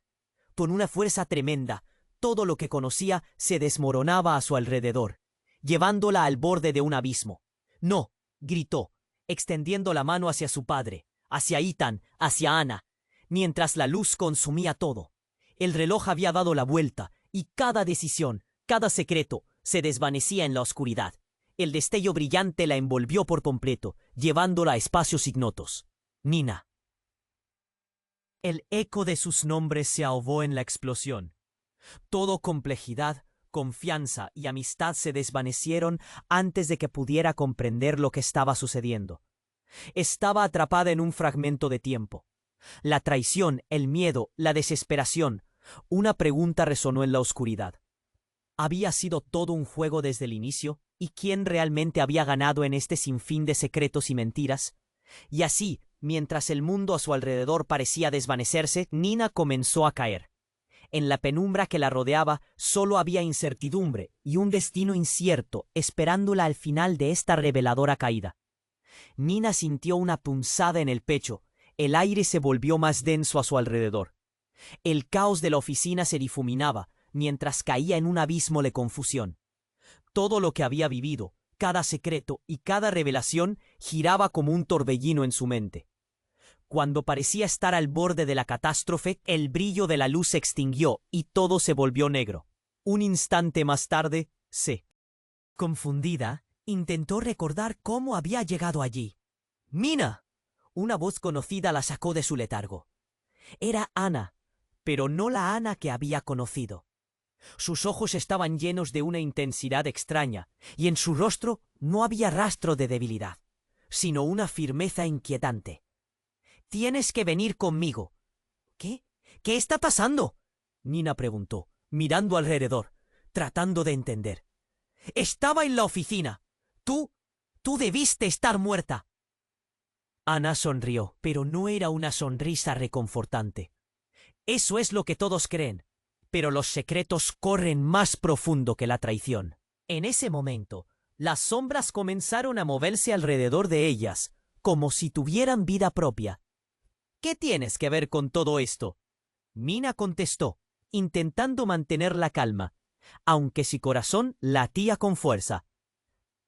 Con una fuerza tremenda, todo lo que conocía se desmoronaba a su alrededor, llevándola al borde de un abismo. «No», gritó, extendiendo la mano hacia su padre, hacia Ethan, hacia Ana, mientras la luz consumía todo. El reloj había dado la vuelta y cada decisión, cada secreto, se desvanecía en la oscuridad. El destello brillante la envolvió por completo, llevándola a espacios ignotos. «Nina». El eco de sus nombres se ahogó en la explosión. Todo complejidad, confianza y amistad se desvanecieron antes de que pudiera comprender lo que estaba sucediendo. Estaba atrapada en un fragmento de tiempo. La traición, el miedo, la desesperación. Una pregunta resonó en la oscuridad. ¿Había sido todo un juego desde el inicio? ¿Y quién realmente había ganado en este sinfín de secretos y mentiras? Y así, mientras el mundo a su alrededor parecía desvanecerse, Nina comenzó a caer. En la penumbra que la rodeaba solo había incertidumbre y un destino incierto esperándola al final de esta reveladora caída. Nina sintió una punzada en el pecho. El aire se volvió más denso a su alrededor. El caos de la oficina se difuminaba mientras caía en un abismo de confusión. Todo lo que había vivido, cada secreto y cada revelación giraba como un torbellino en su mente. Cuando parecía estar al borde de la catástrofe, el brillo de la luz se extinguió y todo se volvió negro. Un instante más tarde, confundida, intentó recordar cómo había llegado allí. «¡Mina!». Una voz conocida la sacó de su letargo. Era Ana, pero no la Ana que había conocido. Sus ojos estaban llenos de una intensidad extraña, y en su rostro no había rastro de debilidad, sino una firmeza inquietante. «Tienes que venir conmigo». «¿Qué? ¿Qué está pasando?», Nina preguntó, mirando alrededor, tratando de entender. «Estaba en la oficina. Tú debiste estar muerta». Ana sonrió, pero no era una sonrisa reconfortante. «Eso es lo que todos creen, pero los secretos corren más profundo que la traición». En ese momento, las sombras comenzaron a moverse alrededor de ellas, como si tuvieran vida propia. «¿Qué tienes que ver con todo esto?», Mina contestó, intentando mantener la calma, aunque su corazón latía con fuerza.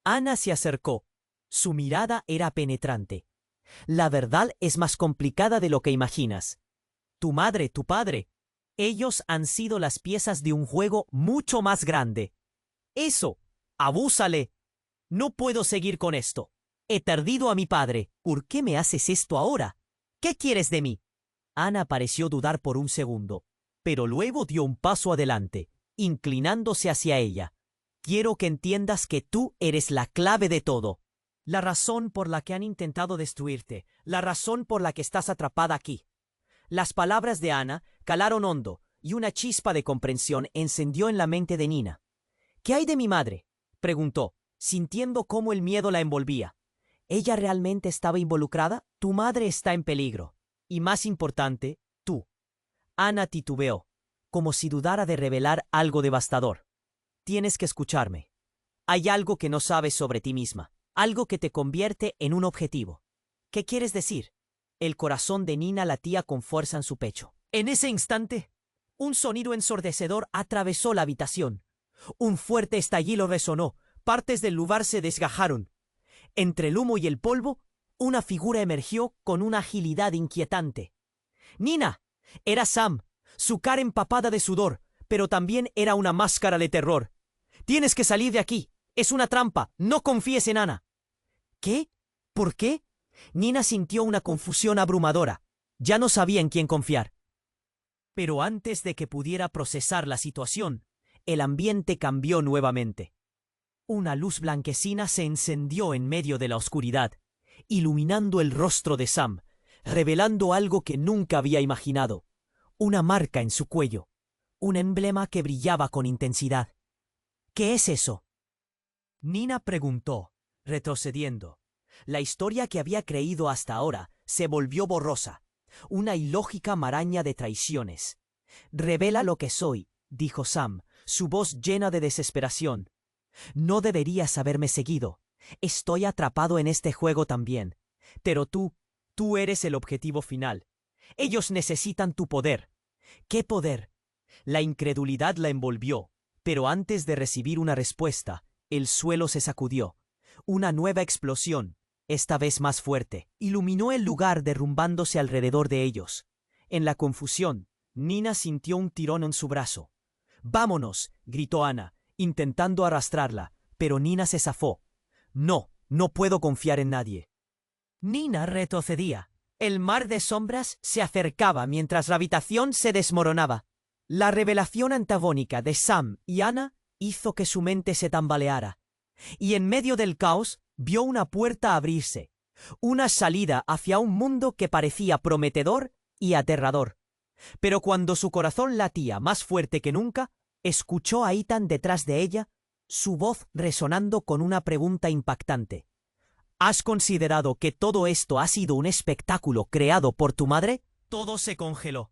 Ana se acercó. Su mirada era penetrante. La verdad es más complicada de lo que imaginas. Tu madre, tu padre, ellos han sido las piezas de un juego mucho más grande. Eso, abúsale. No puedo seguir con esto. He perdido a mi padre. ¿Por qué me haces esto ahora? ¿Qué quieres de mí? Ana pareció dudar por un segundo, pero luego dio un paso adelante, inclinándose hacia ella. Quiero que entiendas que tú eres la clave de todo. La razón por la que han intentado destruirte, la razón por la que estás atrapada aquí. Las palabras de Ana calaron hondo y una chispa de comprensión encendió en la mente de Nina. ¿Qué hay de mi madre?, preguntó, sintiendo cómo el miedo la envolvía. ¿Ella realmente estaba involucrada? Tu madre está en peligro. Y más importante, tú. Ana titubeó, como si dudara de revelar algo devastador. Tienes que escucharme. Hay algo que no sabes sobre ti misma, algo que te convierte en un objetivo. ¿Qué quieres decir? El corazón de Nina latía con fuerza en su pecho. En ese instante, un sonido ensordecedor atravesó la habitación. Un fuerte estallido resonó, partes del lugar se desgajaron. Entre el humo y el polvo, una figura emergió con una agilidad inquietante. ¡Nina! Era Sam, su cara empapada de sudor, pero también era una máscara de terror. ¡Tienes que salir de aquí! ¡Es una trampa! ¡No confíes en Ana! ¿Qué? ¿Por qué? Nina sintió una confusión abrumadora. Ya no sabía en quién confiar. Pero antes de que pudiera procesar la situación, el ambiente cambió nuevamente. Una luz blanquecina se encendió en medio de la oscuridad, iluminando el rostro de Sam, revelando algo que nunca había imaginado. Una marca en su cuello, un emblema que brillaba con intensidad. ¿Qué es eso? Nina preguntó, retrocediendo. La historia que había creído hasta ahora se volvió borrosa, una ilógica maraña de traiciones. «Revela lo que soy», dijo Sam, su voz llena de desesperación. «No deberías haberme seguido. Estoy atrapado en este juego también. Pero tú eres el objetivo final. Ellos necesitan tu poder». «¿Qué poder?» La incredulidad la envolvió, pero antes de recibir una respuesta, el suelo se sacudió. Una nueva explosión, esta vez más fuerte, iluminó el lugar derrumbándose alrededor de ellos. En la confusión, Nina sintió un tirón en su brazo. «¡Vámonos!», gritó Ana, intentando arrastrarla, pero Nina se zafó. No puedo confiar en nadie». Nina retrocedía. El mar de sombras se acercaba mientras la habitación se desmoronaba. La revelación antagónica de Sam y Ana hizo que su mente se tambaleara. Y en medio del caos vio una puerta abrirse, una salida hacia un mundo que parecía prometedor y aterrador. Pero cuando su corazón latía más fuerte que nunca, escuchó a Ethan detrás de ella, su voz resonando con una pregunta impactante. ¿Has considerado que todo esto ha sido un espectáculo creado por tu madre? Todo se congeló.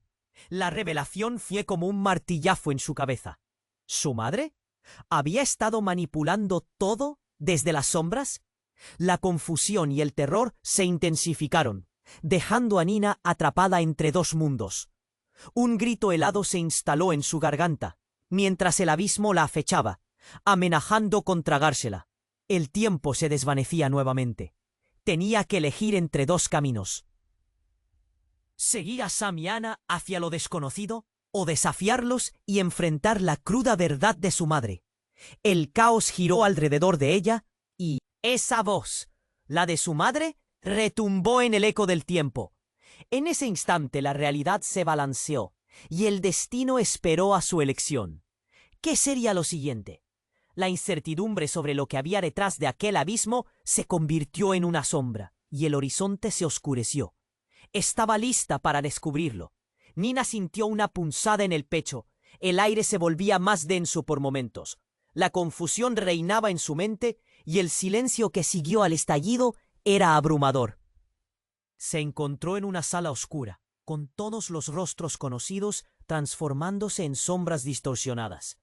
La revelación fue como un martillazo en su cabeza. ¿Su madre? ¿Había estado manipulando todo desde las sombras? La confusión y el terror se intensificaron, dejando a Nina atrapada entre dos mundos. Un grito helado se instaló en su garganta, mientras el abismo la acechaba, amenazando con tragársela. El tiempo se desvanecía nuevamente. Tenía que elegir entre dos caminos. ¿Seguir a Sam y Ana hacia lo desconocido o desafiarlos y enfrentar la cruda verdad de su madre? El caos giró alrededor de ella y esa voz, la de su madre, retumbó en el eco del tiempo. En ese instante la realidad se balanceó y el destino esperó a su elección. ¿Qué sería lo siguiente? La incertidumbre sobre lo que había detrás de aquel abismo se convirtió en una sombra y el horizonte se oscureció. Estaba lista para descubrirlo. Nina sintió una punzada en el pecho. El aire se volvía más denso por momentos. La confusión reinaba en su mente y el silencio que siguió al estallido era abrumador. Se encontró en una sala oscura, con todos los rostros conocidos transformándose en sombras distorsionadas.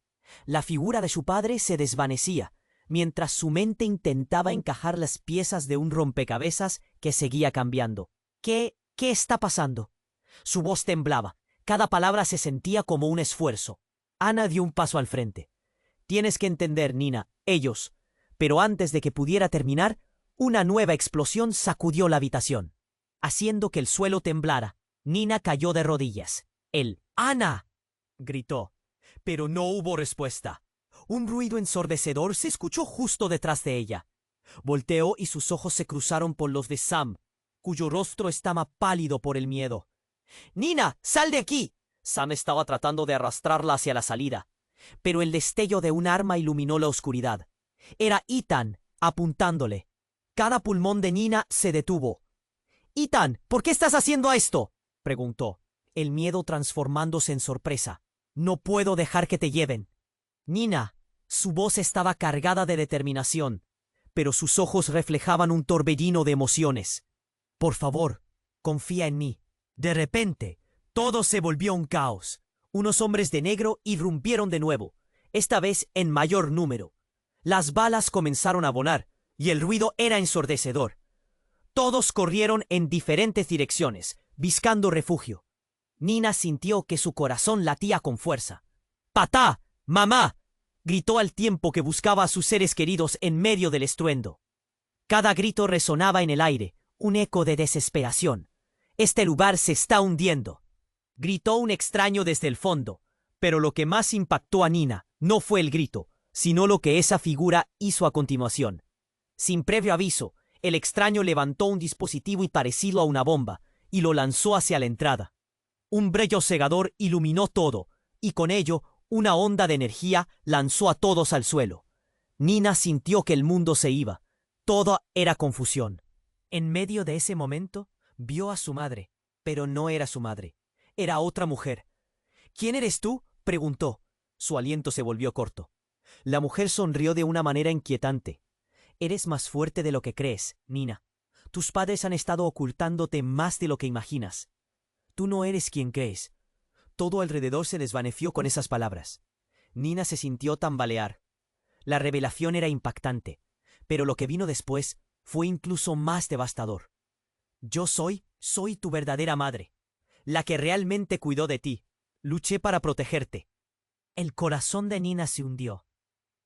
La figura de su padre se desvanecía, mientras su mente intentaba encajar las piezas de un rompecabezas que seguía cambiando. ¿Qué está pasando? Su voz temblaba, Cada palabra se sentía como un esfuerzo. Ana dio un paso al frente. Tienes que entender, Nina, ellos. Pero antes de que pudiera terminar, una nueva explosión sacudió la habitación. Haciendo que el suelo temblara, Nina cayó de rodillas. ¡Ana!, gritó. Pero no hubo respuesta. Un ruido ensordecedor se escuchó justo detrás de ella. Volteó y sus ojos se cruzaron por los de Sam, cuyo rostro estaba pálido por el miedo. ¡Nina, sal de aquí! Sam estaba tratando de arrastrarla hacia la salida, pero el destello de un arma iluminó la oscuridad. Era Ethan, apuntándole. Cada pulmón de Nina se detuvo. «Ethan, ¿por qué estás haciendo esto?», preguntó, el miedo transformándose en sorpresa. «No puedo dejar que te lleven». Nina, su voz estaba cargada de determinación, pero sus ojos reflejaban un torbellino de emociones. «Por favor, confía en mí». De repente, todo se volvió un caos. Unos hombres de negro irrumpieron de nuevo, esta vez en mayor número. Las balas comenzaron a volar, y el ruido era ensordecedor. Todos corrieron en diferentes direcciones, buscando refugio. Nina sintió que su corazón latía con fuerza. «¡Papá! ¡Mamá!», gritó al tiempo que buscaba a sus seres queridos en medio del estruendo. Cada grito resonaba en el aire, un eco de desesperación. «Este lugar se está hundiendo», gritó un extraño desde el fondo, pero lo que más impactó a Nina no fue el grito, sino lo que esa figura hizo a continuación. Sin previo aviso, el extraño levantó un dispositivo parecido a una bomba y lo lanzó hacia la entrada. Un brillo cegador iluminó todo, y con ello una onda de energía lanzó a todos al suelo. Nina sintió que el mundo se iba. Todo era confusión. En medio de ese momento, vio a su madre, pero no era su madre. Era otra mujer. «¿Quién eres tú?», preguntó. Su aliento se volvió corto. La mujer sonrió de una manera inquietante. «Eres más fuerte de lo que crees, Nina. Tus padres han estado ocultándote más de lo que imaginas. Tú no eres quien crees». Todo alrededor se desvaneció con esas palabras. Nina se sintió tambalear. La revelación era impactante, pero lo que vino después fue incluso más devastador. «Yo soy tu verdadera madre, la que realmente cuidó de ti. Luché para protegerte». El corazón de Nina se hundió.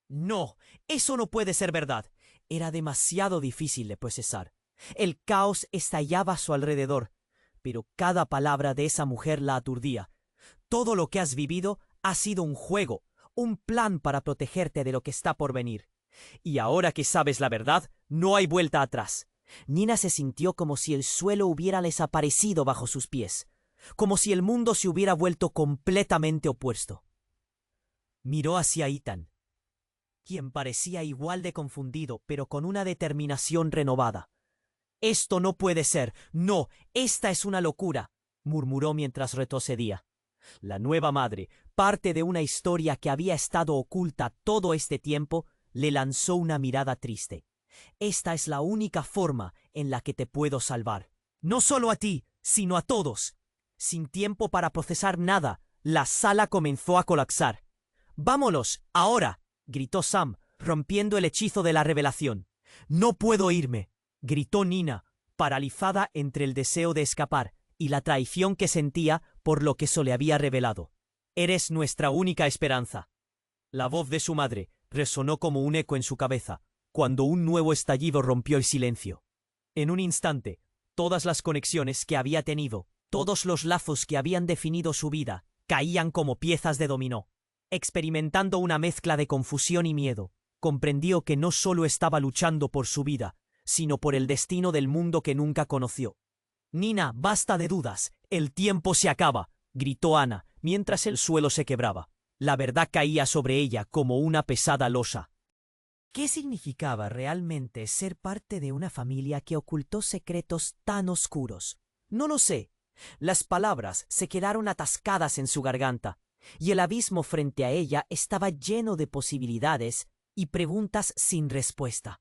«No, eso no puede ser verdad». Era demasiado difícil de procesar. El caos estallaba a su alrededor, pero cada palabra de esa mujer la aturdía. «Todo lo que has vivido ha sido un juego, un plan para protegerte de lo que está por venir. Y ahora que sabes la verdad, no hay vuelta atrás». Nina se sintió como si el suelo hubiera desaparecido bajo sus pies, como si el mundo se hubiera vuelto completamente opuesto. Miró hacia Ethan, quien parecía igual de confundido, pero con una determinación renovada. «Esto no puede ser. No, esta es una locura», murmuró mientras retrocedía. La nueva madre, parte de una historia que había estado oculta todo este tiempo, le lanzó una mirada triste. «Esta es la única forma en la que te puedo salvar. No solo a ti, sino a todos». Sin tiempo para procesar nada, la sala comenzó a colapsar. «¡Vámonos, ahora!», gritó Sam, rompiendo el hechizo de la revelación. «No puedo irme», gritó Nina, paralizada entre el deseo de escapar y la traición que sentía por lo que se le había revelado. «Eres nuestra única esperanza». La voz de su madre resonó como un eco en su cabeza, cuando un nuevo estallido rompió el silencio. En un instante, todas las conexiones que había tenido, todos los lazos que habían definido su vida, caían como piezas de dominó. Experimentando una mezcla de confusión y miedo, comprendió que no solo estaba luchando por su vida, sino por el destino del mundo que nunca conoció. «Nina, basta de dudas, el tiempo se acaba», gritó Ana, mientras el suelo se quebraba. La verdad caía sobre ella como una pesada losa. ¿Qué significaba realmente ser parte de una familia que ocultó secretos tan oscuros? No lo sé. Las palabras se quedaron atascadas en su garganta, y el abismo frente a ella estaba lleno de posibilidades y preguntas sin respuesta.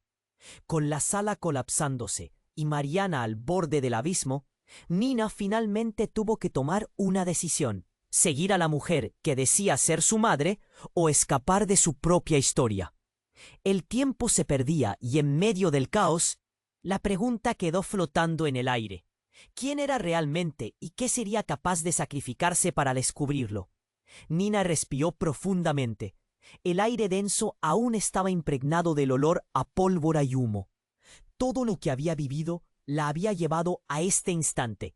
Con la sala colapsándose y Mariana al borde del abismo, Nina finalmente tuvo que tomar una decisión: seguir a la mujer que decía ser su madre o escapar de su propia historia. El tiempo se perdía y en medio del caos, la pregunta quedó flotando en el aire. ¿Quién era realmente y qué sería capaz de sacrificarse para descubrirlo? Nina respiró profundamente. El aire denso aún estaba impregnado del olor a pólvora y humo. Todo lo que había vivido la había llevado a este instante,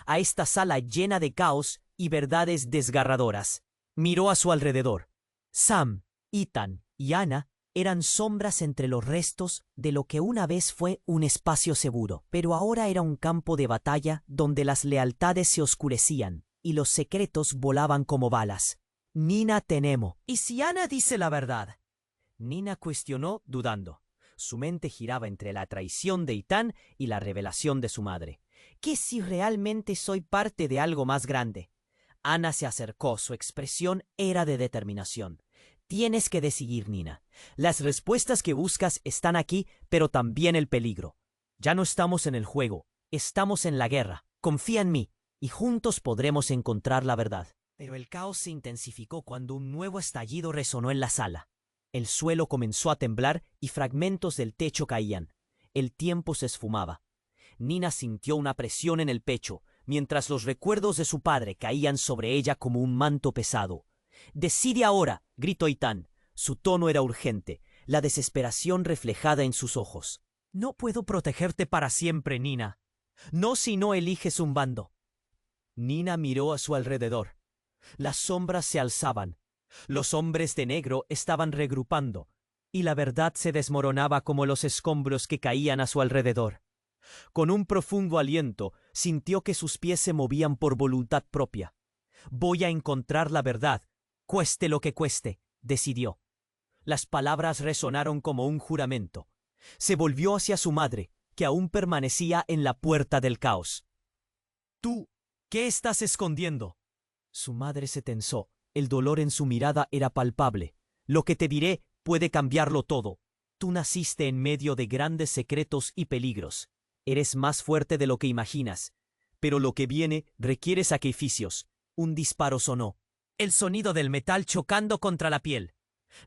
a esta sala llena de caos y verdades desgarradoras. Miró a su alrededor. Sam, Ethan y Anna eran sombras entre los restos de lo que una vez fue un espacio seguro, pero ahora era un campo de batalla donde las lealtades se oscurecían y los secretos volaban como balas. Nina Tenemo. ¿Y si Anna dice la verdad? Nina cuestionó dudando. Su mente giraba entre la traición de Ethan y la revelación de su madre. ¿Qué si realmente soy parte de algo más grande? Anna se acercó, su expresión era de determinación. Tienes que decidir, Nina. Las respuestas que buscas están aquí, pero también el peligro. Ya no estamos en el juego, estamos en la guerra. Confía en mí, y juntos podremos encontrar la verdad. Pero el caos se intensificó cuando un nuevo estallido resonó en la sala. El suelo comenzó a temblar y fragmentos del techo caían. El tiempo se esfumaba. Nina sintió una presión en el pecho, mientras los recuerdos de su padre caían sobre ella como un manto pesado. «Decide ahora», gritó Ethan. Su tono era urgente, la desesperación reflejada en sus ojos. «No puedo protegerte para siempre, Nina. No si no eliges un bando». Nina miró a su alrededor. Las sombras se alzaban. Los hombres de negro estaban regrupando, y la verdad se desmoronaba como los escombros que caían a su alrededor. Con un profundo aliento, sintió que sus pies se movían por voluntad propia. «Voy a encontrar la verdad, cueste lo que cueste», decidió. Las palabras resonaron como un juramento. Se volvió hacia su madre, que aún permanecía en la puerta del caos. «¿Tú qué estás escondiendo?» Su madre se tensó. El dolor en su mirada era palpable. «Lo que te diré puede cambiarlo todo. Tú naciste en medio de grandes secretos y peligros. Eres más fuerte de lo que imaginas. Pero lo que viene requiere sacrificios». Un disparo sonó. El sonido del metal chocando contra la piel.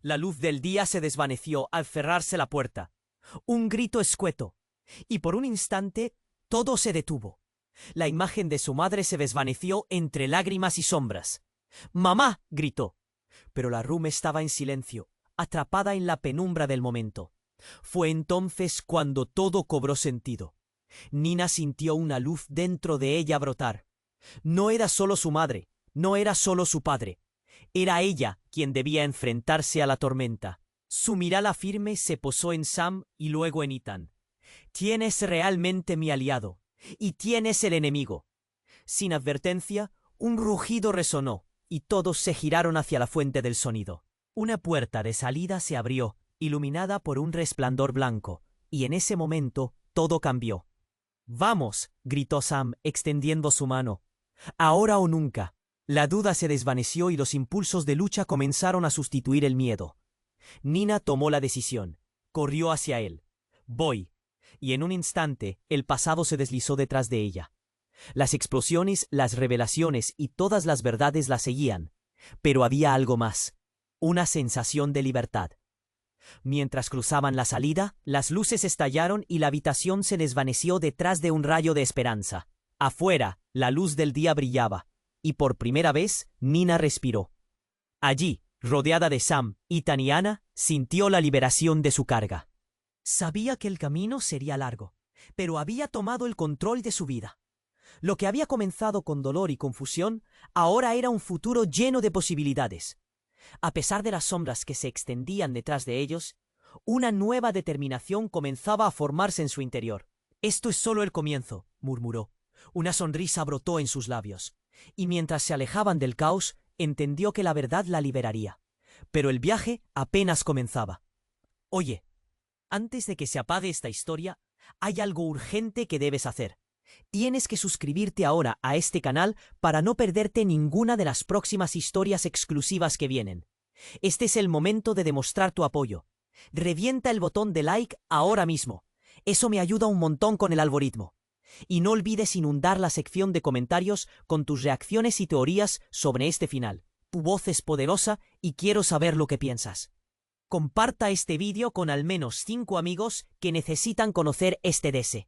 La luz del día se desvaneció al cerrarse la puerta. Un grito escueto. Y por un instante todo se detuvo. La imagen de su madre se desvaneció entre lágrimas y sombras. «¡Mamá!», gritó. Pero la Rum estaba en silencio, atrapada en la penumbra del momento. Fue entonces cuando todo cobró sentido. Nina sintió una luz dentro de ella brotar. No era solo su madre, no era solo su padre. Era ella quien debía enfrentarse a la tormenta. Su mirada firme se posó en Sam y luego en Ethan. «Tienes realmente mi aliado, y tienes el enemigo». Sin advertencia, un rugido resonó, y todos se giraron hacia la fuente del sonido. Una puerta de salida se abrió, iluminada por un resplandor blanco, y en ese momento todo cambió. «¡Vamos!», gritó Sam, extendiendo su mano. «Ahora o nunca». La duda se desvaneció y los impulsos de lucha comenzaron a sustituir el miedo. Nina tomó la decisión. Corrió hacia él. «Voy». Y en un instante, el pasado se deslizó detrás de ella. Las explosiones, las revelaciones y todas las verdades la seguían. Pero había algo más. Una sensación de libertad. Mientras cruzaban la salida, las luces estallaron y la habitación se desvaneció detrás de un rayo de esperanza. Afuera, la luz del día brillaba, y por primera vez, Nina respiró. Allí, rodeada de Sam, Ethan y Anna, sintió la liberación de su carga. Sabía que el camino sería largo, pero había tomado el control de su vida. Lo que había comenzado con dolor y confusión, ahora era un futuro lleno de posibilidades. A pesar de las sombras que se extendían detrás de ellos, una nueva determinación comenzaba a formarse en su interior. «Esto es solo el comienzo», murmuró. Una sonrisa brotó en sus labios, y mientras se alejaban del caos, entendió que la verdad la liberaría. Pero el viaje apenas comenzaba. «Oye, antes de que se apague esta historia, hay algo urgente que debes hacer. Tienes que suscribirte ahora a este canal para no perderte ninguna de las próximas historias exclusivas que vienen. Este es el momento de demostrar tu apoyo. Revienta el botón de like ahora mismo. Eso me ayuda un montón con el algoritmo. Y no olvides inundar la sección de comentarios con tus reacciones y teorías sobre este final. Tu voz es poderosa y quiero saber lo que piensas. Comparta este vídeo con al menos 5 amigos que necesitan conocer este DS.